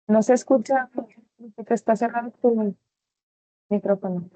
No se escucha, te está cerrando tu micrófono.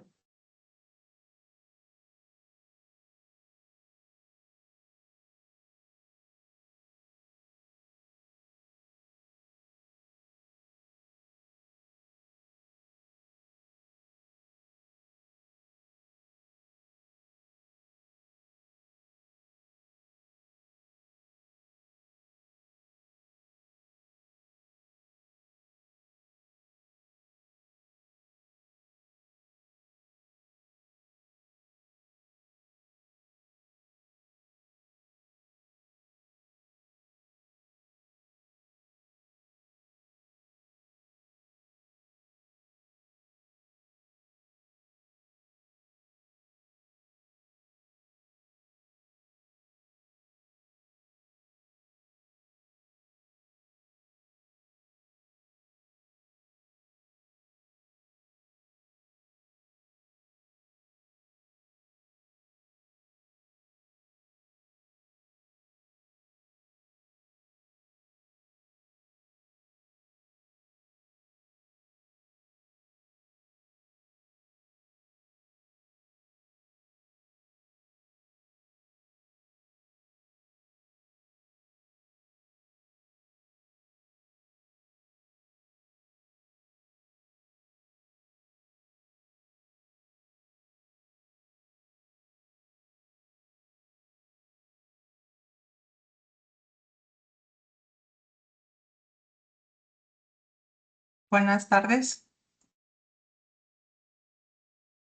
Buenas tardes.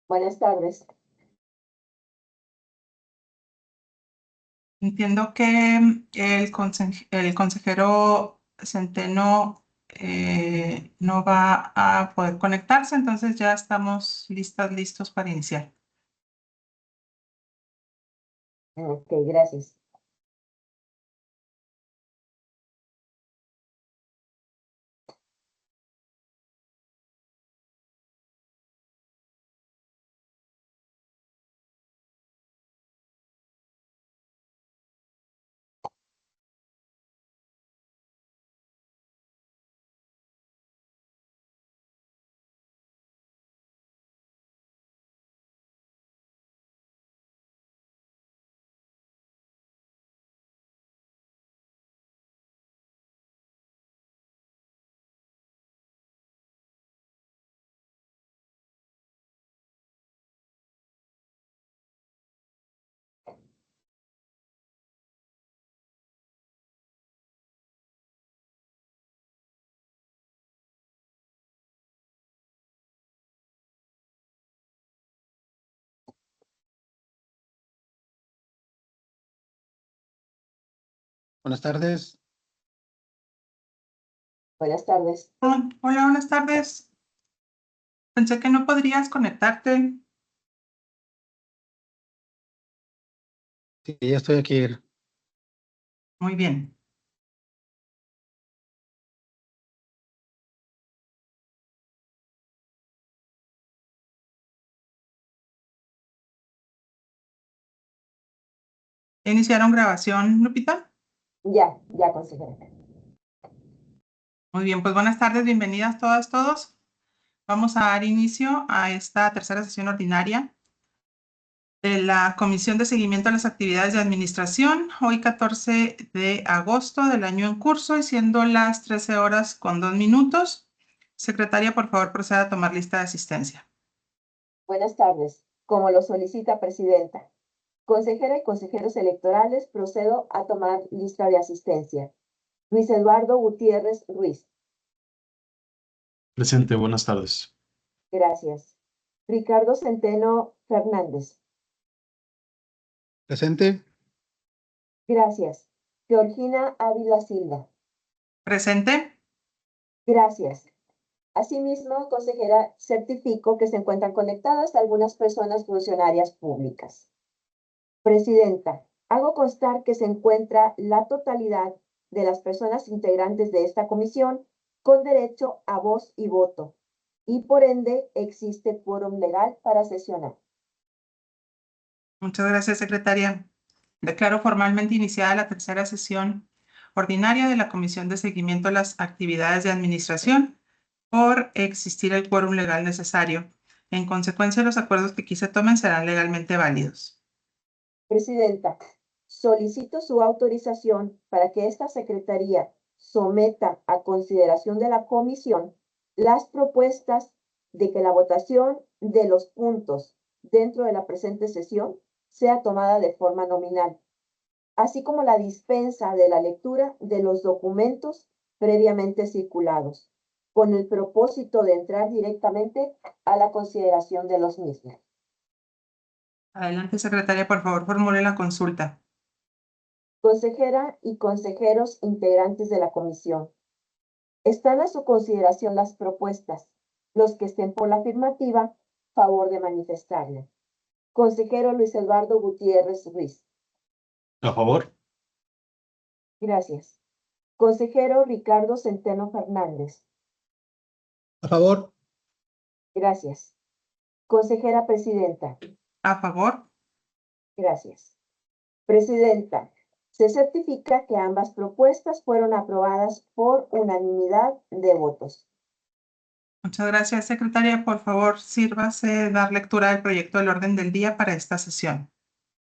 Buenas tardes. Entiendo que el consejero Centeno no va a poder conectarse, entonces ya estamos listos para iniciar. Ok, gracias. Buenas tardes. Buenas tardes. Hola, buenas tardes. Pensé que no podrías conectarte. Sí, ya estoy aquí. Muy bien. ¿Iniciaron grabación, Lupita? Ya, consejera. Muy bien, pues buenas tardes, bienvenidas todas, todos. Vamos a dar inicio a esta tercera sesión ordinaria de la Comisión de Seguimiento a las Actividades de Administración, hoy 14 de agosto del año en curso y siendo las 13:02. Secretaria, por favor, proceda a tomar lista de asistencia. Buenas tardes. Como lo solicita presidenta, consejera y consejeros electorales, procedo a tomar lista de asistencia. Luis Eduardo Gutiérrez Ruiz. Presente, buenas tardes. Gracias. Ricardo Centeno Fernández. Presente. Gracias. Georgina Ávila Silva. ¿Presente? Gracias. Asimismo, consejera, certifico que se encuentran conectadas algunas personas funcionarias públicas. Presidenta, hago constar que se encuentra la totalidad de las personas integrantes de esta comisión con derecho a voz y voto, y por ende existe quórum legal para sesionar. Muchas gracias, secretaria. Declaro formalmente iniciada la tercera sesión ordinaria de la Comisión de Seguimiento a las Actividades de Administración por existir el quórum legal necesario. En consecuencia, los acuerdos que aquí se tomen serán legalmente válidos. Presidenta, solicito su autorización para que esta secretaría someta a consideración de la comisión las propuestas de que la votación de los puntos dentro de la presente sesión sea tomada de forma nominal, así como la dispensa de la lectura de los documentos previamente circulados, con el propósito de entrar directamente a la consideración de los mismos. Adelante, secretaria, por favor, formule la consulta. Consejera y consejeros integrantes de la comisión. Están a su consideración las propuestas. Los que estén por la afirmativa, favor de manifestarla. Consejero Luis Eduardo Gutiérrez Ruiz. A favor. Gracias. Consejero Ricardo Centeno Fernández. A favor. Gracias. Consejera Presidenta. A favor. Gracias. Presidenta, se certifica que ambas propuestas fueron aprobadas por unanimidad de votos. Muchas gracias, secretaria. Por favor, sírvase dar lectura del proyecto del orden del día para esta sesión.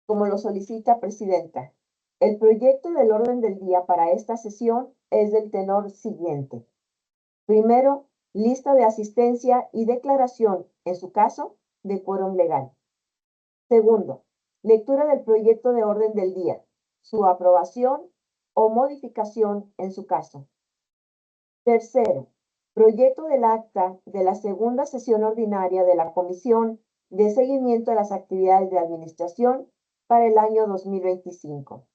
Como lo solicita Presidenta, el proyecto del orden del día para esta sesión es del tenor siguiente. Primero, lista de asistencia y declaración, en su caso, de quórum legal. Segundo, lectura del proyecto de orden del día, su aprobación o modificación en su caso. Tercero, proyecto del acta de la segunda sesión ordinaria de la Comisión de Seguimiento a las Actividades de Administración para el año 2025.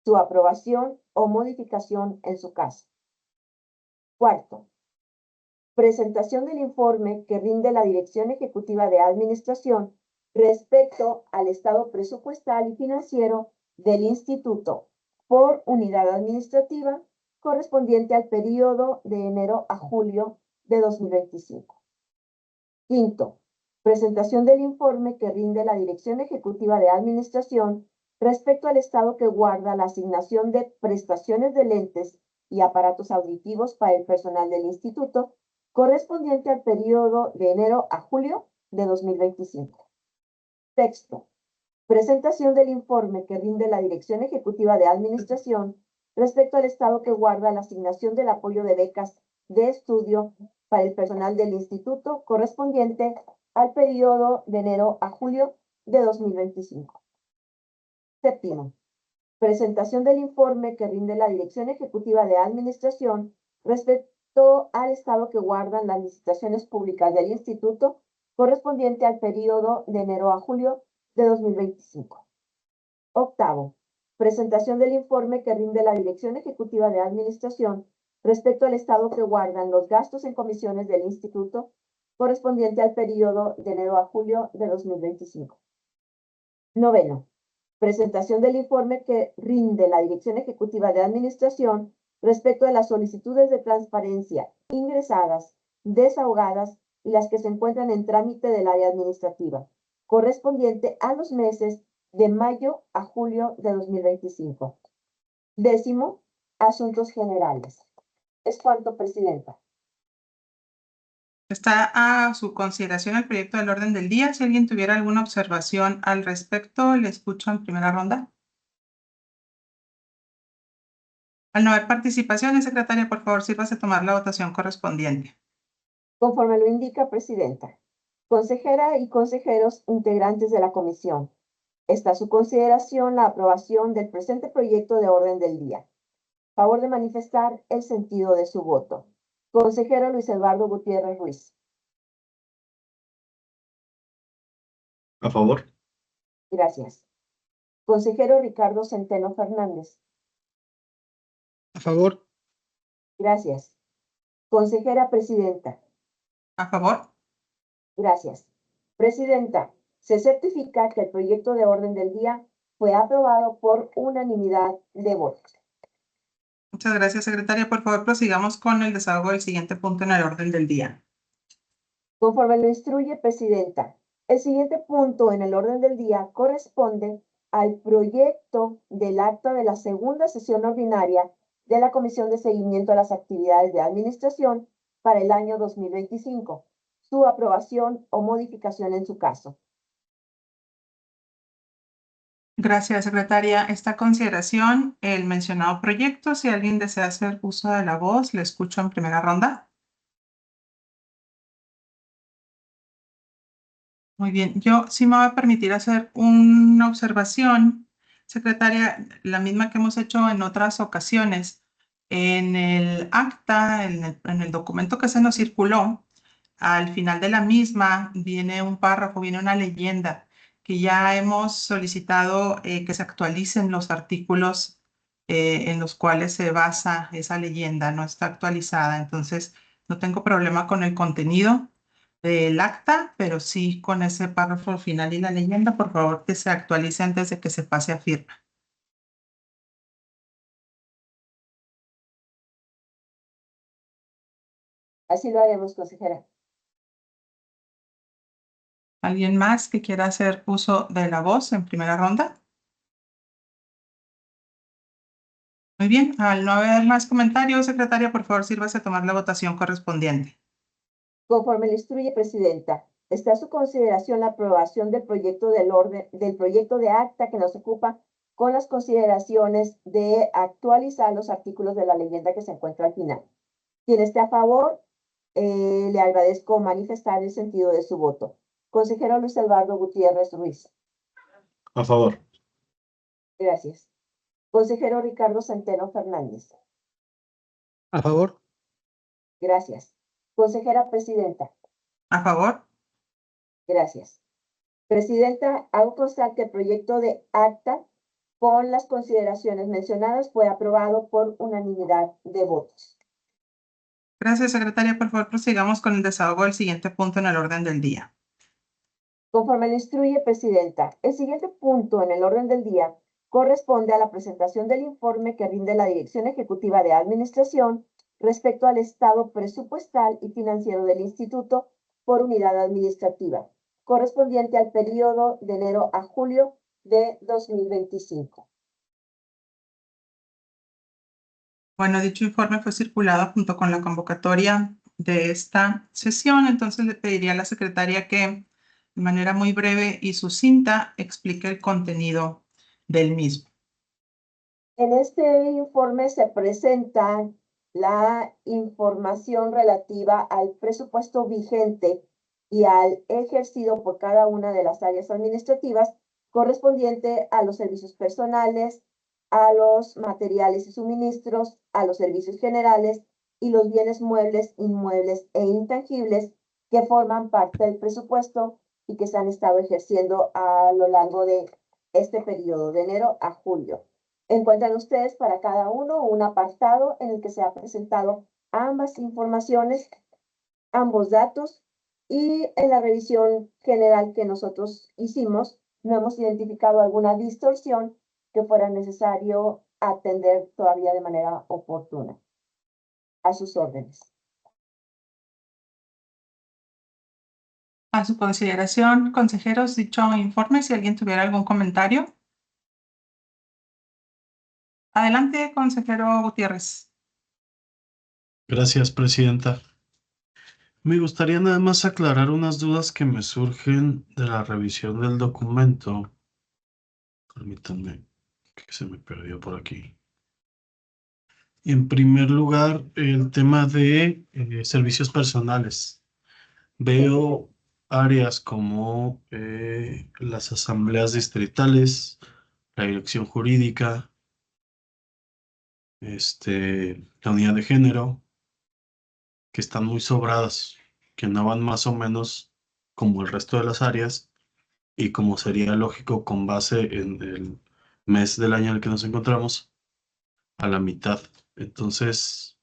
Su aprobación o modificación en su caso. Cuarto, presentación del informe que rinde la Dirección Ejecutiva de Administración respecto al estado presupuestal y financiero del Instituto por unidad administrativa correspondiente al periodo de enero a julio de 2025. Quinto, presentación del informe que rinde la Dirección Ejecutiva de Administración respecto al estado que guarda la asignación de prestaciones de lentes y aparatos auditivos para el personal del instituto correspondiente al periodo de enero a julio de 2025. Sexto, presentación del informe que rinde la Dirección Ejecutiva de Administración respecto al estado que guarda la asignación del apoyo de becas de estudio para el personal del instituto correspondiente al periodo de enero a julio de 2025. Séptimo, presentación del informe que rinde la Dirección Ejecutiva de Administración respecto al estado que guardan las licitaciones públicas del instituto correspondiente al periodo de enero a julio de 2025. Octavo, presentación del informe que rinde la Dirección Ejecutiva de Administración respecto al estado que guardan los gastos en comisiones del Instituto correspondiente al periodo de enero a julio de 2025. Noveno, presentación del informe que rinde la Dirección Ejecutiva de Administración respecto a las solicitudes de transparencia ingresadas, desahogadas y las que se encuentran en trámite del área administrativa, correspondiente a los meses de mayo a julio de 2025. Décimo, asuntos generales. Es cuanto, Presidenta. Está a su consideración el proyecto del orden del día. Si alguien tuviera alguna observación al respecto, le escucho en primera ronda. Al no haber participación, secretaria, por favor, sírvase a tomar la votación correspondiente. Conforme lo indica, Presidenta. Consejera y consejeros integrantes de la comisión. Está a su consideración la aprobación del presente proyecto de orden del día. Favor de manifestar el sentido de su voto. Consejero Luis Eduardo Gutiérrez Ruiz. A favor. Gracias. Consejero Ricardo Centeno Fernández. A favor. Gracias. Consejera Presidenta. ¿A favor? Gracias. Presidenta, se certifica que el proyecto de orden del día fue aprobado por unanimidad de votos. Muchas gracias, secretaria. Por favor, prosigamos con el desahogo del siguiente punto en el orden del día. Conforme lo instruye, Presidenta, el siguiente punto en el orden del día corresponde al proyecto del acta de la segunda sesión ordinaria de la Comisión de Seguimiento a las Actividades de Administración para el año 2025, su aprobación o modificación en su caso. Gracias, secretaria. Esta consideración, el mencionado proyecto, si alguien desea hacer uso de la voz, le escucho en primera ronda. Muy bien, yo sí me voy a permitir hacer una observación, secretaria, la misma que hemos hecho en otras ocasiones. En el acta, en el documento que se nos circuló, al final de la misma viene un párrafo, viene una leyenda, que ya hemos solicitado que se actualicen los artículos en los cuales se basa esa leyenda, no está actualizada. Entonces, no tengo problema con el contenido del acta, pero sí con ese párrafo final y la leyenda, por favor, que se actualice antes de que se pase a firma. Así lo haremos, consejera. ¿Alguien más que quiera hacer uso de la voz en primera ronda? Muy bien, al no haber más comentarios, secretaria, por favor, sírvase a tomar la votación correspondiente. Conforme le instruye, Presidenta, está a su consideración la aprobación del proyecto del proyecto de acta que nos ocupa con las consideraciones de actualizar los artículos de la leyenda que se encuentra al final. Quien esté a favor, le agradezco manifestar el sentido de su voto. Consejero Luis Eduardo Gutiérrez Ruiz. A favor. Gracias. Consejero Ricardo Centeno Fernández. A favor. Gracias. Consejera Presidenta. ¿A favor? Gracias. Presidenta, hago constar que el proyecto de acta con las consideraciones mencionadas fue aprobado por unanimidad de votos. Gracias, secretaria. Por favor, prosigamos con el desahogo del siguiente punto en el orden del día. Conforme le instruye, Presidenta, el siguiente punto en el orden del día corresponde a la presentación del informe que rinde la Dirección Ejecutiva de Administración respecto al estado presupuestal y financiero del Instituto por unidad administrativa, correspondiente al periodo de enero a julio de 2025. Bueno, dicho informe fue circulado junto con la convocatoria de esta sesión, entonces le pediría a la secretaria que de manera muy breve y sucinta explique el contenido del mismo. En este informe se presenta la información relativa al presupuesto vigente y al ejercido por cada una de las áreas administrativas correspondiente a los servicios personales, a los materiales y suministros, a los servicios generales y los bienes muebles, inmuebles e intangibles que forman parte del presupuesto y que se han estado ejerciendo a lo largo de este periodo de enero a julio. Encuentran ustedes para cada uno un apartado en el que se ha presentado ambas informaciones, ambos datos, y en la revisión general que nosotros hicimos, no hemos identificado alguna distorsión que fuera necesario atender todavía de manera oportuna. A sus órdenes. A su consideración, consejeros, dicho informe, si alguien tuviera algún comentario. Adelante, consejero Gutiérrez. Gracias, presidenta. Me gustaría nada más aclarar unas dudas que me surgen de la revisión del documento. Permítanme, que se me perdió por aquí. En primer lugar, el tema de servicios personales. Veo áreas como las asambleas distritales, la dirección jurídica, la unidad de género, que están muy sobradas, que no van más o menos como el resto de las áreas y como sería lógico con base en el mes del año en el que nos encontramos, a la mitad. Entonces,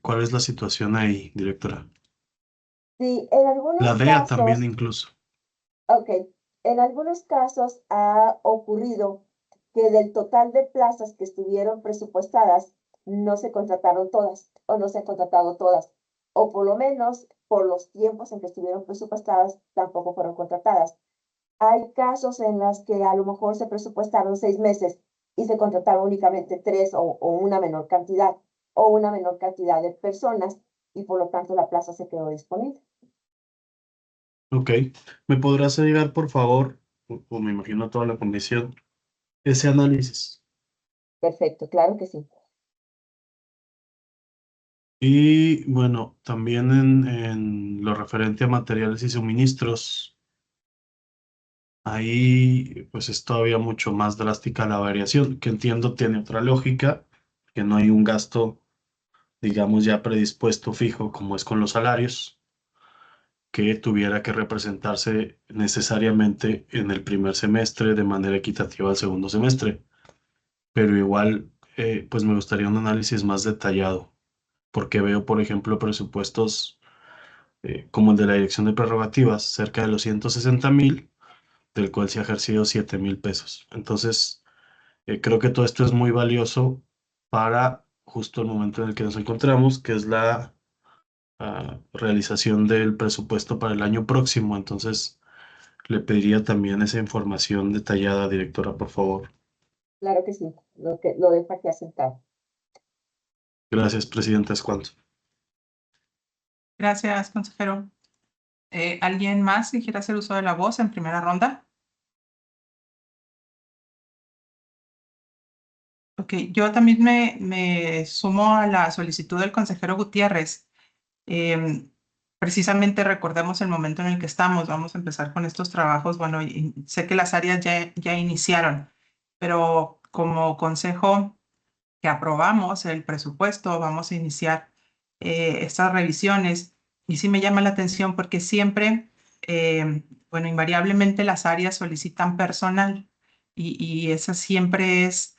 ¿cuál es la situación ahí, directora? Sí, en algunos La DEA casos, también incluso. ok, en algunos casos ha ocurrido que del total de plazas que estuvieron presupuestadas, no se contrataron todas o no se han contratado todas, o por lo menos por los tiempos en que estuvieron presupuestadas, tampoco fueron contratadas. Hay casos en los que a lo mejor se presupuestaron 6 meses y se contrataron únicamente 3 o una menor cantidad de personas y por lo tanto la plaza se quedó disponible. Ok. ¿Me podrás llegar, por favor, o me imagino toda la comisión, ese análisis? Perfecto, claro que sí. Y bueno, también en lo referente a materiales y suministros, ahí pues es todavía mucho más drástica la variación, que entiendo tiene otra lógica, que no hay un gasto, digamos, ya predispuesto fijo como es con los salarios, que tuviera que representarse necesariamente en el primer semestre de manera equitativa al segundo semestre. Pero igual, pues me gustaría un análisis más detallado, porque veo, por ejemplo, presupuestos como el de la Dirección de Prerrogativas, cerca de los 160,000, del cual se ha ejercido 7,000 pesos. Entonces, creo que todo esto es muy valioso para justo el momento en el que nos encontramos, que es la realización del presupuesto para el año próximo. Entonces, le pediría también esa información detallada, directora, por favor. Claro que sí, lo dejo aquí asentado. Gracias, presidenta. Es cuanto. Gracias, consejero. ¿Alguien más que quiera hacer uso de la voz en primera ronda? Ok, yo también me sumo a la solicitud del consejero Gutiérrez. Precisamente recordemos el momento en el que estamos. Vamos a empezar con estos trabajos. Bueno, y sé que las áreas ya iniciaron, pero como consejo que aprobamos el presupuesto, vamos a iniciar estas revisiones. Y sí me llama la atención porque siempre, bueno, invariablemente las áreas solicitan personal y esa siempre es,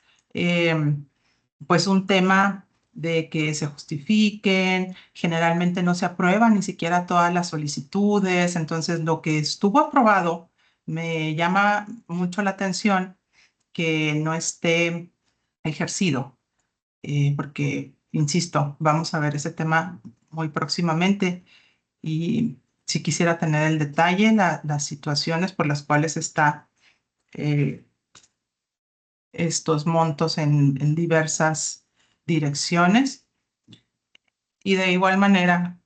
pues, un tema de que se justifiquen. Generalmente no se aprueban ni siquiera todas las solicitudes. Entonces, lo que estuvo aprobado me llama mucho la atención que no esté ejercido, porque, insisto, vamos a ver ese tema muy próximamente y si quisiera tener el detalle, las situaciones por las cuales está estos montos en diversas direcciones y de igual manera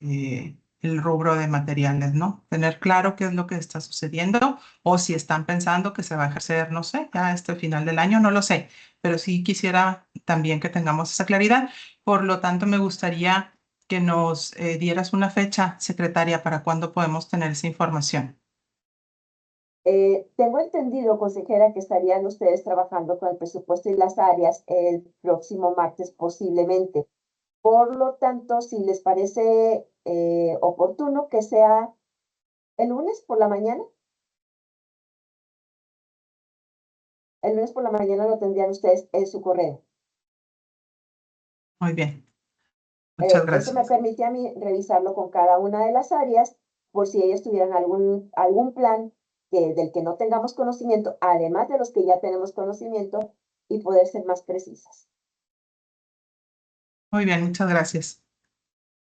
el rubro de materiales, ¿no? Tener claro qué es lo que está sucediendo o si están pensando que se va a ejercer, no sé, ya este final del año, no lo sé, pero sí quisiera también que tengamos esa claridad. Por lo tanto, me gustaría que nos dieras una fecha, secretaria, para cuándo podemos tener esa información. Tengo entendido, consejera, que estarían ustedes trabajando con el presupuesto y las áreas el próximo martes posiblemente. Por lo tanto, si les parece oportuno que sea el lunes por la mañana. El lunes por la mañana lo tendrían ustedes en su correo. Muy bien. Muchas Eso gracias. me permite a mí revisarlo con cada una de las áreas por si ellas tuvieran algún plan del que no tengamos conocimiento, además de los que ya tenemos conocimiento, y poder ser más precisas. Muy bien, muchas gracias.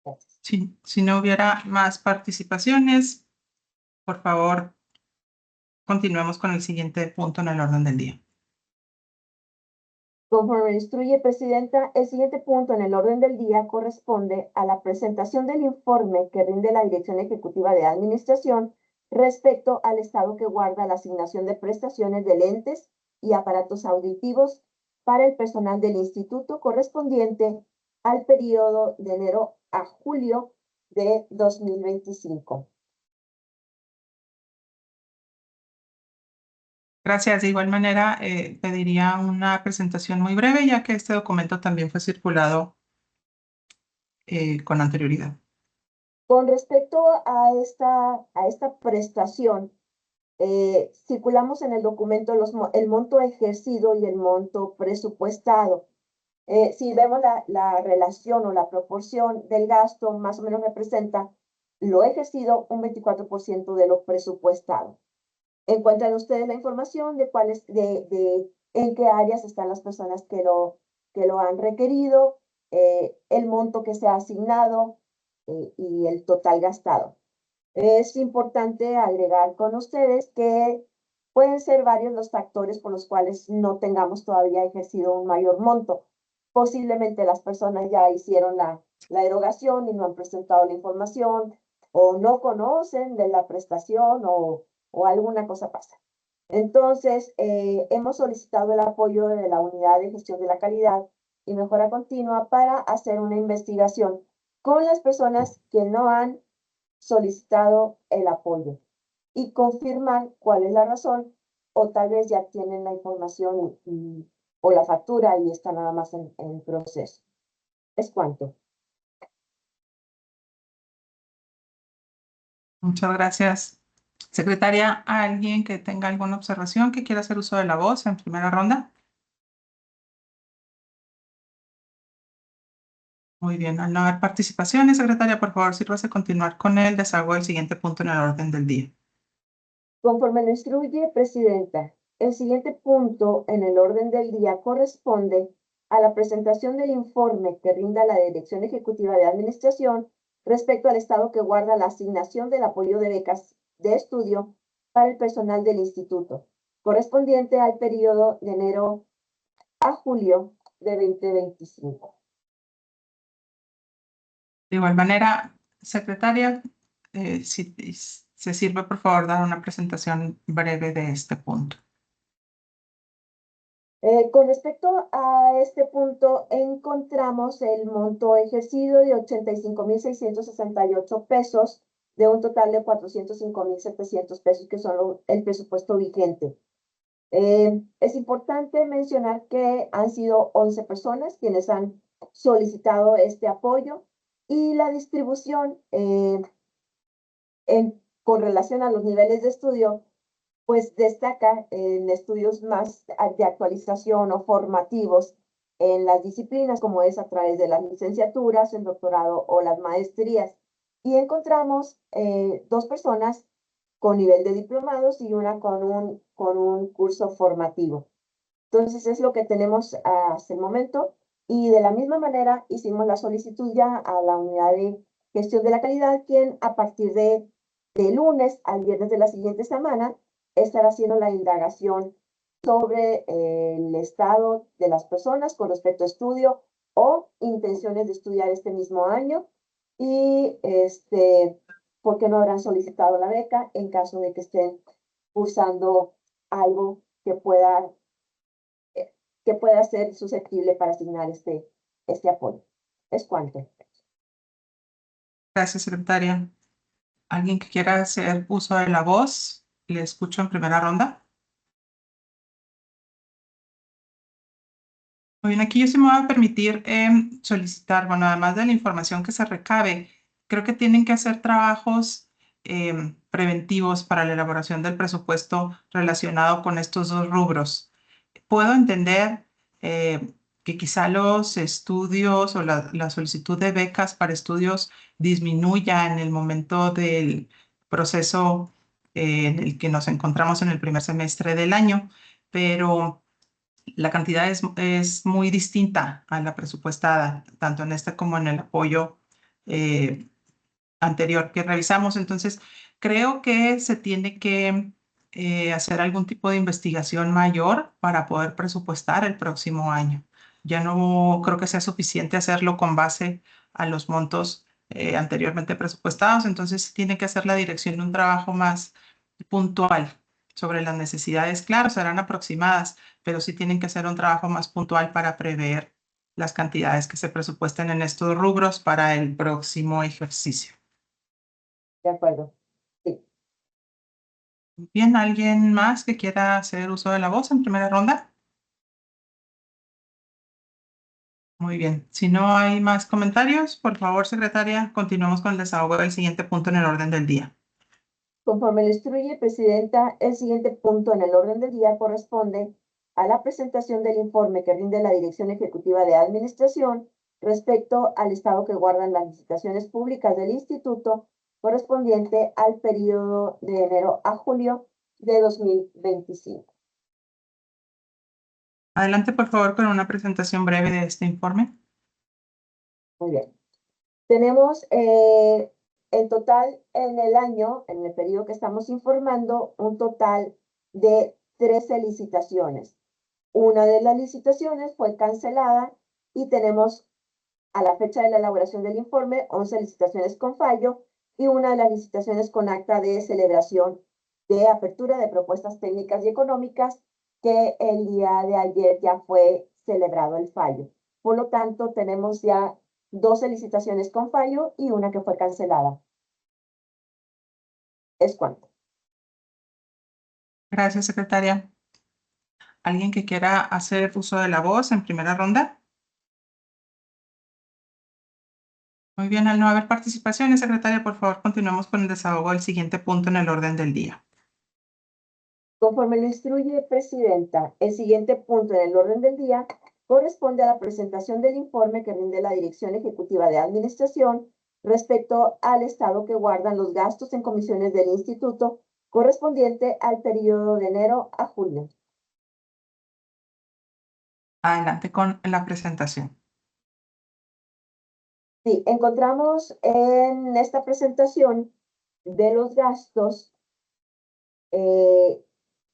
Gracias. Si no hubiera más participaciones, por favor, continuemos con el siguiente punto en el orden del día. Conforme me instruye, Presidenta, el siguiente punto en el orden del día corresponde a la presentación del informe que rinde la Dirección Ejecutiva de Administración respecto al estado que guarda la asignación de prestaciones de lentes y aparatos auditivos para el personal del instituto correspondiente al periodo de enero a julio de 2025. Gracias. De igual manera, pediría una presentación muy breve, ya que este documento también fue circulado con anterioridad. Con respecto a esta prestación, circulamos en el documento el monto ejercido y el monto presupuestado. Si vemos la relación o la proporción del gasto, más o menos representa lo ejercido un 24% de lo presupuestado. Encuentran ustedes la información de cuáles, en qué áreas están las personas que lo han requerido, el monto que se ha asignado y el total gastado. Es importante agregar con ustedes que pueden ser varios los factores por los cuales no tengamos todavía ejercido un mayor monto. Posiblemente las personas ya hicieron la erogación y no han presentado la información, o no conocen de la prestación, o alguna cosa pasa. Entonces, hemos solicitado el apoyo de la Unidad de Gestión de la Calidad y Mejora Continua para hacer una investigación con las personas que no han solicitado el apoyo y confirmar cuál es la razón, o tal vez ya tienen la información o la factura y está nada más en proceso. ¿Es cuánto? Muchas gracias. Secretaria, ¿alguien que tenga alguna observación que quiera hacer uso de la voz en primera ronda? Muy bien, al no haber participaciones, secretaria, por favor, sírvase continuar con el desarrollo del siguiente punto en el orden del día. Conforme lo instruye, Presidenta, el siguiente punto en el orden del día corresponde a la presentación del informe que rinda la Dirección Ejecutiva de Administración respecto al estado que guarda la asignación del apoyo de becas de estudio para el personal del instituto, correspondiente al periodo de enero a julio de 2025. De igual manera, secretaria, si se sirve, por favor, dar una presentación breve de este punto. Con respecto a este punto, encontramos el monto ejercido de 85,668 pesos de un total de 405,700 pesos, que son el presupuesto vigente. Es importante mencionar que han sido 11 personas quienes han solicitado este apoyo, y la distribución con relación a los niveles de estudio pues destaca en estudios más de actualización o formativos en las disciplinas, como es a través de las licenciaturas, el doctorado o las maestrías. Y encontramos 2 personas con nivel de diplomados y una con un curso formativo. Entonces es lo que tenemos hasta el momento, y de la misma manera hicimos la solicitud ya a la Unidad de Gestión de la Calidad, quien a partir de lunes al viernes de la siguiente semana estar haciendo la indagación sobre el estado de las personas con respecto a estudio o intenciones de estudiar este mismo año, y por qué no habrán solicitado la beca en caso de que estén cursando algo que pueda ser susceptible para asignar este apoyo. ¿Es cuánto? Gracias, secretaria. ¿Alguien que quiera hacer uso de la voz? Le escucho en primera ronda. Muy bien, aquí yo sí me voy a permitir solicitar, bueno, además de la información que se recabe, creo que tienen que hacer trabajos preventivos para la elaboración del presupuesto relacionado con estos dos rubros. puedo entender que quizá los estudios o la solicitud de becas para estudios disminuya en el momento del proceso en el que nos encontramos en el primer semestre del año, pero la cantidad es muy distinta a la presupuestada, tanto en este como en el apoyo anterior que revisamos. Entonces, creo que se tiene que hacer algún tipo de investigación mayor para poder presupuestar el próximo año. Ya no creo que sea suficiente hacerlo con base a los montos anteriormente presupuestados, entonces sí tiene que hacer la dirección de un trabajo más puntual sobre las necesidades. Claro, serán aproximadas, pero sí tienen que hacer un trabajo más puntual para prever las cantidades que se presupuesten en estos rubros para el próximo ejercicio. De acuerdo. Sí. Bien, ¿alguien más que quiera hacer uso de la voz en primera ronda? Muy bien. Si no hay más comentarios, por favor, secretaria, continuamos con el desahogo del siguiente punto en el orden del día. Conforme le instruye, Presidenta, el siguiente punto en el orden del día corresponde a la presentación del informe que rinde la Dirección Ejecutiva de Administración respecto al estado que guardan las licitaciones públicas del Instituto correspondiente al periodo de enero a julio de 2025. Adelante, por favor, con una presentación breve de este informe. Muy bien. Tenemos en total en el año, en el periodo que estamos informando, un total de 13 licitaciones. Una de las licitaciones fue cancelada y tenemos a la fecha de la elaboración del informe 11 licitaciones con fallo y una de las licitaciones con acta de celebración de apertura de propuestas técnicas y económicas que el día de ayer ya fue celebrado el fallo. Por lo tanto, tenemos ya 12 licitaciones con fallo y una que fue cancelada. ¿Es cuánto? Gracias, secretaria. ¿Alguien que quiera hacer uso de la voz en primera ronda? Muy bien, al no haber participaciones, secretaria, por favor, continuemos con el desahogo del siguiente punto en el orden del día. Conforme lo instruye Presidenta, el siguiente punto en el orden del día corresponde a la presentación del informe que rinde la Dirección Ejecutiva de Administración respecto al estado que guardan los gastos en comisiones del Instituto correspondiente al periodo de enero a julio. Adelante con la presentación. Sí, encontramos en esta presentación de los gastos,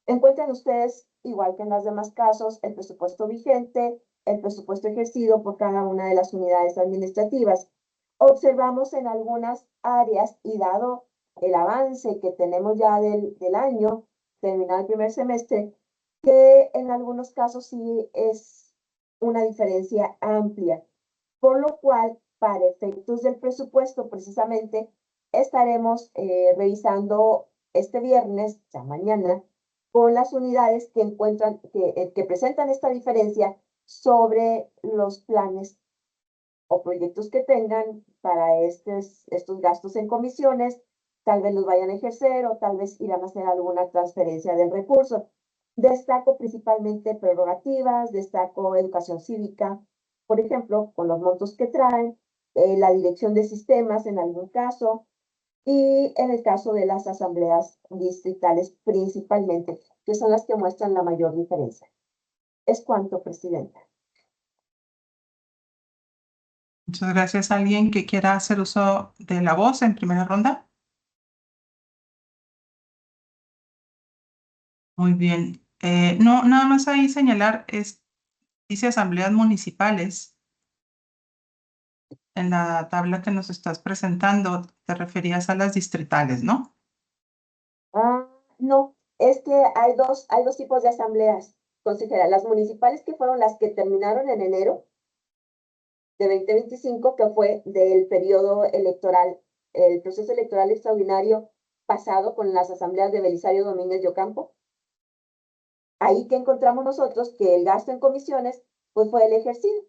encuentran ustedes, igual que en los demás casos, el presupuesto vigente, el presupuesto ejercido por cada una de las unidades administrativas. Observamos en algunas áreas y dado el avance que tenemos ya del año, terminado el primer semestre, que en algunos casos sí es una diferencia amplia, por lo cual, para efectos del presupuesto, precisamente, estaremos revisando este viernes, ya mañana, con las unidades que encuentran, que presentan esta diferencia sobre los planes o proyectos que tengan para estos gastos en comisiones, tal vez los vayan a ejercer o tal vez irán a hacer alguna transferencia del recurso. Destaco principalmente prerrogativas, destaco educación cívica, por ejemplo, con los montos que traen, la dirección de sistemas en algún caso, y en el caso de las asambleas distritales principalmente, que son las que muestran la mayor diferencia. Es cuanto, Presidenta. Muchas gracias. ¿Alguien que quiera hacer uso de la voz en primera ronda? Muy bien. No, nada más ahí señalar, dice asambleas municipales. En la tabla que nos estás presentando, te referías a las distritales, ¿no? No, es que hay dos tipos de asambleas, consejera. Las municipales, que fueron las que terminaron en enero de 2025, que fue del periodo electoral, el proceso electoral extraordinario pasado con las asambleas de Belisario Domínguez de Ocampo. Ahí que encontramos nosotros que el gasto en comisiones pues fue el ejercido.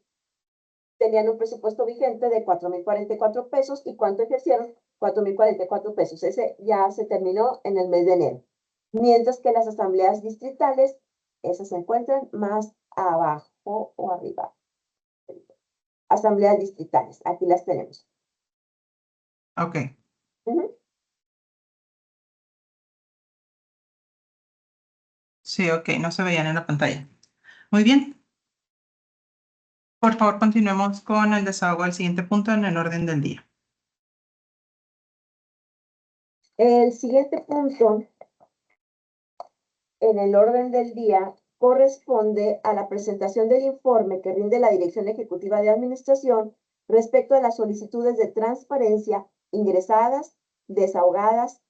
Tenían un presupuesto vigente de 4,044 pesos y ¿cuánto ejercieron? 4,044 pesos. Ese ya se terminó en el mes de enero. Mientras que las asambleas distritales Esas se encuentran más abajo o arriba. Asambleas distritales, aquí las tenemos. Ok. Ujú. Sí, ok, no se veían en la pantalla. Muy bien. Por favor, continuemos con el desahogo del siguiente punto en el orden del día. El siguiente punto en el orden del día corresponde a la presentación del informe que rinde la Dirección Ejecutiva de Administración respecto a las solicitudes de transparencia ingresadas, desahogadas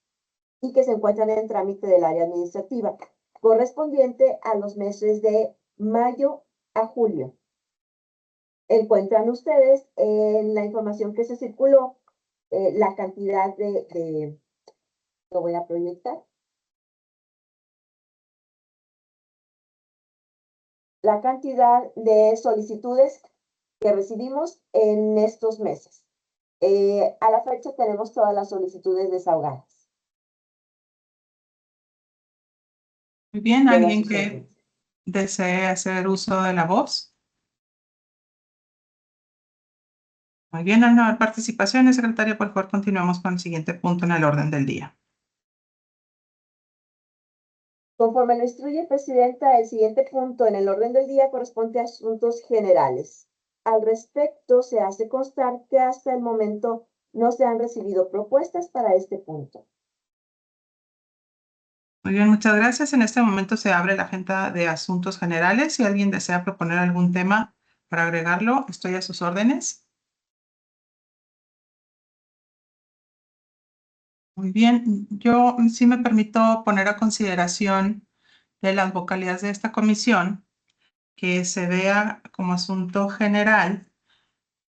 y que se encuentran en trámite del área administrativa, correspondiente a los meses de mayo a julio. Encuentran ustedes en la información que se circuló la cantidad lo voy a proyectar. La cantidad de solicitudes que recibimos en estos meses. A la fecha tenemos todas las solicitudes desahogadas. Muy bien, Quedo a ¿alguien sus que órdenes. desee hacer uso de la voz? Muy bien, al no haber participaciones, secretaria, por favor, continuemos con el siguiente punto en el orden del día. Conforme lo instruye Presidenta, el siguiente punto en el orden del día corresponde a asuntos generales. Al respecto, se hace constar que hasta el momento no se han recibido propuestas para este punto. Muy bien, muchas gracias. En este momento se abre la agenda de asuntos generales. Si alguien desea proponer algún tema para agregarlo, estoy a sus órdenes. Muy bien, yo sí me permito poner a consideración de las vocalías de esta comisión que se vea como asunto general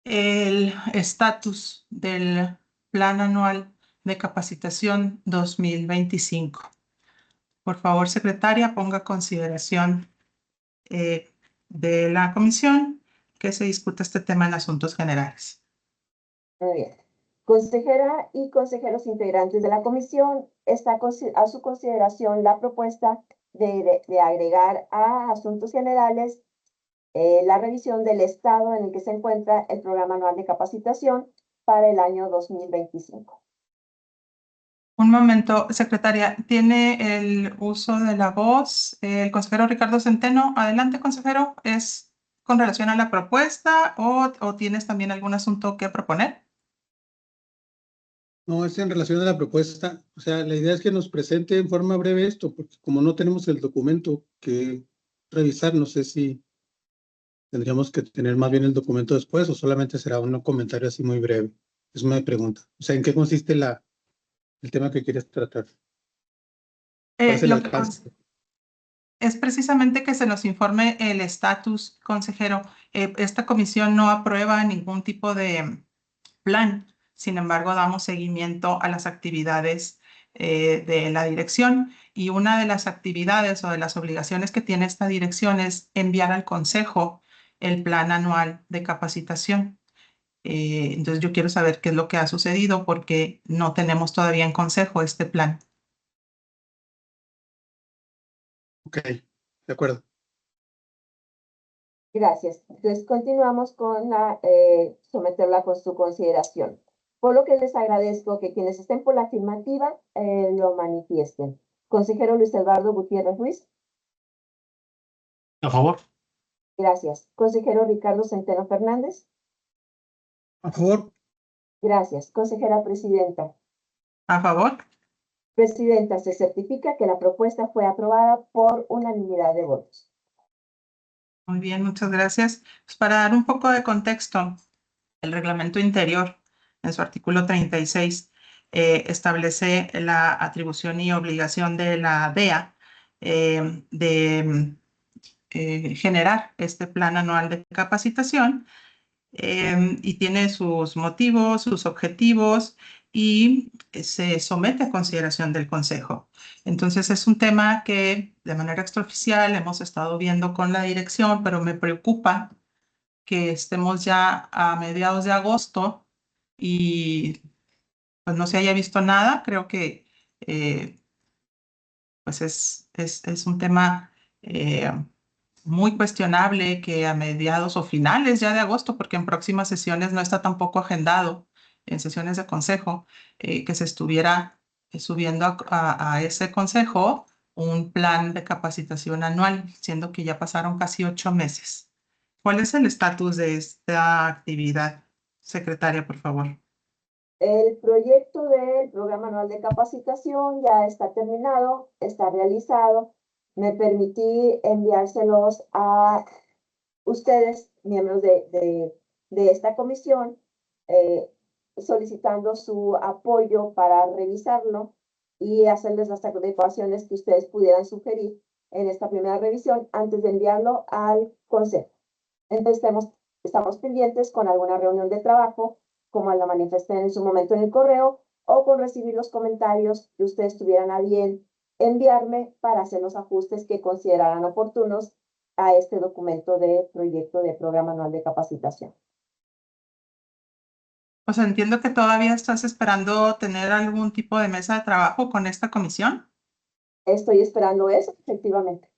el estatus del Plan Anual de Capacitación 2025. Por favor, secretaria, ponga a consideración de la comisión que se discuta este tema en asuntos generales. Muy bien. Consejera y consejeros integrantes de la comisión, está a su consideración la propuesta de agregar a asuntos generales la revisión del estado en el que se encuentra el programa anual de capacitación para el año 2025. Un momento, secretaria, ¿tiene el uso de la voz el consejero Ricardo Centeno? Adelante, consejero. ¿Es con relación a la propuesta o tienes también algún asunto que proponer? No, es en relación a la propuesta. O sea, la idea es que nos presente en forma breve esto, porque como no tenemos el documento que revisar, no sé si tendríamos que tener más bien el documento después o solamente será un comentario así muy breve. Es una pregunta. O sea, ¿en qué consiste el tema que quieres tratar? ¿Cuál es el Lo que alcance? es precisamente que se nos informe el estatus, consejero. Esta comisión no aprueba ningún tipo de plan. Sin embargo, damos seguimiento a las actividades de la dirección y una de las actividades o de las obligaciones que tiene esta dirección es enviar al consejo el plan anual de capacitación. Entonces, yo quiero saber qué es lo que ha sucedido porque no tenemos todavía en consejo este plan. Ok, de acuerdo. Gracias. Entonces continuamos con someterla con su consideración. Por lo que les agradezco que quienes estén por la afirmativa lo manifiesten. Consejero Luis Eduardo Gutiérrez Ruiz. A favor. Gracias. Consejero Ricardo Centeno Fernández. A favor. Gracias. Consejera Presidenta. ¿A favor? Presidenta, se certifica que la propuesta fue aprobada por unanimidad de votos. Muy bien, muchas gracias. Pues para dar un poco de contexto, el reglamento interior, en su artículo 36, establece la atribución y obligación de la DEA de generar este plan anual de capacitación y tiene sus motivos, sus objetivos y se somete a consideración del Consejo. Entonces es un tema que de manera extraoficial hemos estado viendo con la dirección, pero me preocupa que estemos ya a mediados de agosto y pues no se haya visto nada. Creo que pues es un tema muy cuestionable que a mediados o finales ya de agosto, porque en próximas sesiones no está tampoco agendado en sesiones de consejo, que se estuviera subiendo a ese consejo un plan de capacitación anual, siendo que ya pasaron casi 8 meses. ¿Cuál es el estatus de esta actividad, secretaria, por favor? El proyecto del Programa Anual de Capacitación ya está terminado, está realizado. Me permití enviárselos a ustedes, miembros de esta comisión, solicitando su apoyo para revisarlo y hacerles las adecuaciones que ustedes pudieran sugerir en esta primera revisión antes de enviarlo al consejo. Entonces, estamos pendientes con alguna reunión de trabajo, como la manifesté en su momento en el correo, o con recibir los comentarios que ustedes tuvieran a bien enviarme para hacer los ajustes que consideraran oportunos a este documento de proyecto de Programa Anual de Capacitación. O sea, entiendo que todavía estás esperando tener algún tipo de mesa de trabajo con esta comisión. Estoy esperando eso, efectivamente.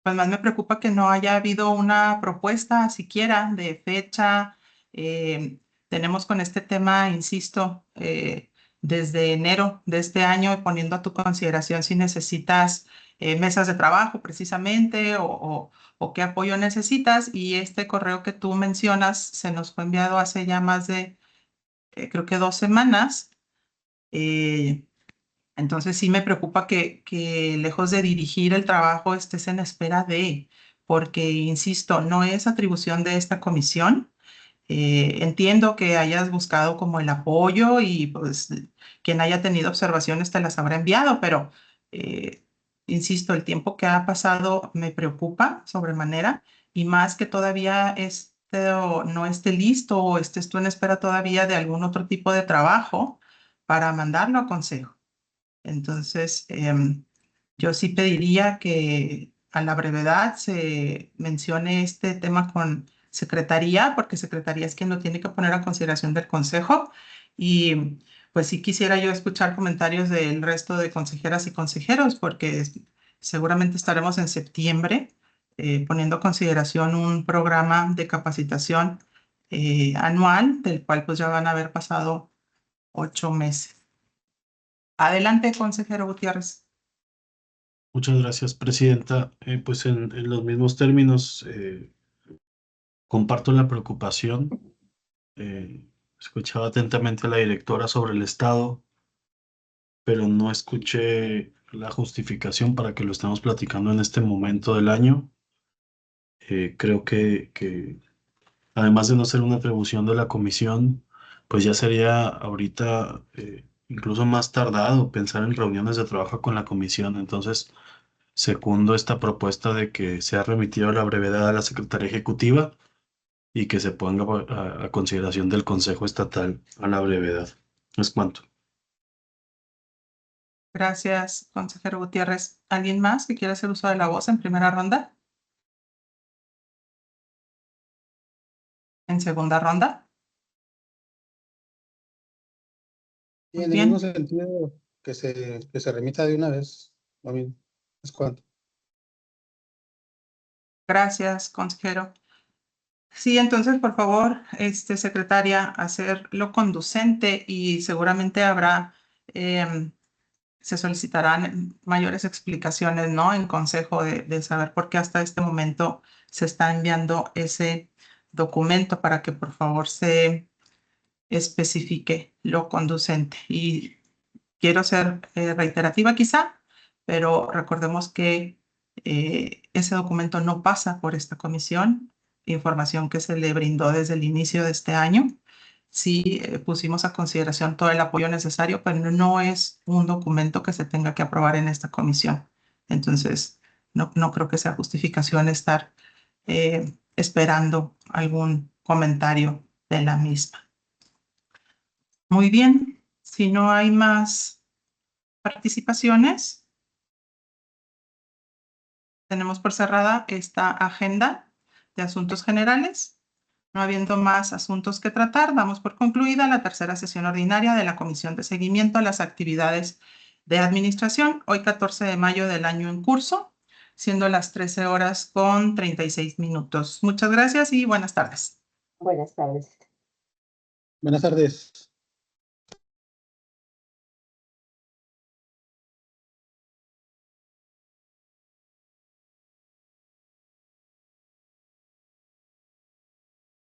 Pues más me preocupa que no haya habido una propuesta siquiera de fecha. Tenemos con este tema, insisto, desde enero de este año, poniendo a tu consideración si necesitas mesas de trabajo precisamente o qué apoyo necesitas. Y este correo que tú mencionas se nos fue enviado hace ya más de, creo que 2 semanas. Entonces sí me preocupa que lejos de dirigir el trabajo estés en espera de, porque, insisto, no es atribución de esta comisión. Entiendo que hayas buscado como el apoyo y pues quien haya tenido observaciones te las habrá enviado, pero insisto, el tiempo que ha pasado me preocupa sobremanera y más que todavía no esté listo o estés tú en espera todavía de algún otro tipo de trabajo para mandarlo a consejo. Entonces, yo sí pediría que a la brevedad se mencione este tema con Secretaría, porque Secretaría es quien lo tiene que poner a consideración del Consejo. Y pues sí quisiera yo escuchar comentarios del resto de consejeras y consejeros, porque seguramente estaremos en septiembre poniendo a consideración un programa de capacitación anual, del cual pues ya van a haber pasado 8 meses. Adelante, consejero Gutiérrez. Muchas gracias, presidenta. Pues en los mismos términos, comparto la preocupación. Escuchaba atentamente a la directora sobre el estado, pero no escuché la justificación para que lo estemos platicando en este momento del año. Creo que además de no ser una atribución de la comisión, pues ya sería ahorita incluso más tardado pensar en reuniones de trabajo con la comisión. Entonces, secundo esta propuesta de que sea remitido a la brevedad a la Secretaría Ejecutiva y que se ponga a consideración del Consejo Estatal a la brevedad. Es cuanto. Gracias, consejero Gutiérrez. ¿Alguien más que quiera hacer uso de la voz en primera ronda? ¿En segunda ronda? Y Muy en el bien. mismo sentido que se remita de una vez, lo mismo. Es cuanto. Gracias, consejero. Sí, entonces, por favor, secretaria, hacerlo conducente y seguramente se solicitarán mayores explicaciones, ¿no? En consejo de saber por qué hasta este momento se está enviando ese documento para que por favor se especifique lo conducente. Y quiero ser reiterativa quizá, pero recordemos que ese documento no pasa por esta comisión, información que se le brindó desde el inicio de este año. Sí, pusimos a consideración todo el apoyo necesario, pero no es un documento que se tenga que aprobar en esta comisión. Entonces, no creo que sea justificación estar esperando algún comentario de la misma. Muy bien, si no hay más participaciones, tenemos por cerrada esta agenda de asuntos generales. No habiendo más asuntos que tratar, damos por concluida la tercera sesión ordinaria de la Comisión de Seguimiento a las Actividades de Administración, hoy 14 de mayo del año en curso, siendo las 13 horas con 36 minutos. Muchas gracias y buenas tardes. Buenas tardes. Buenas tardes.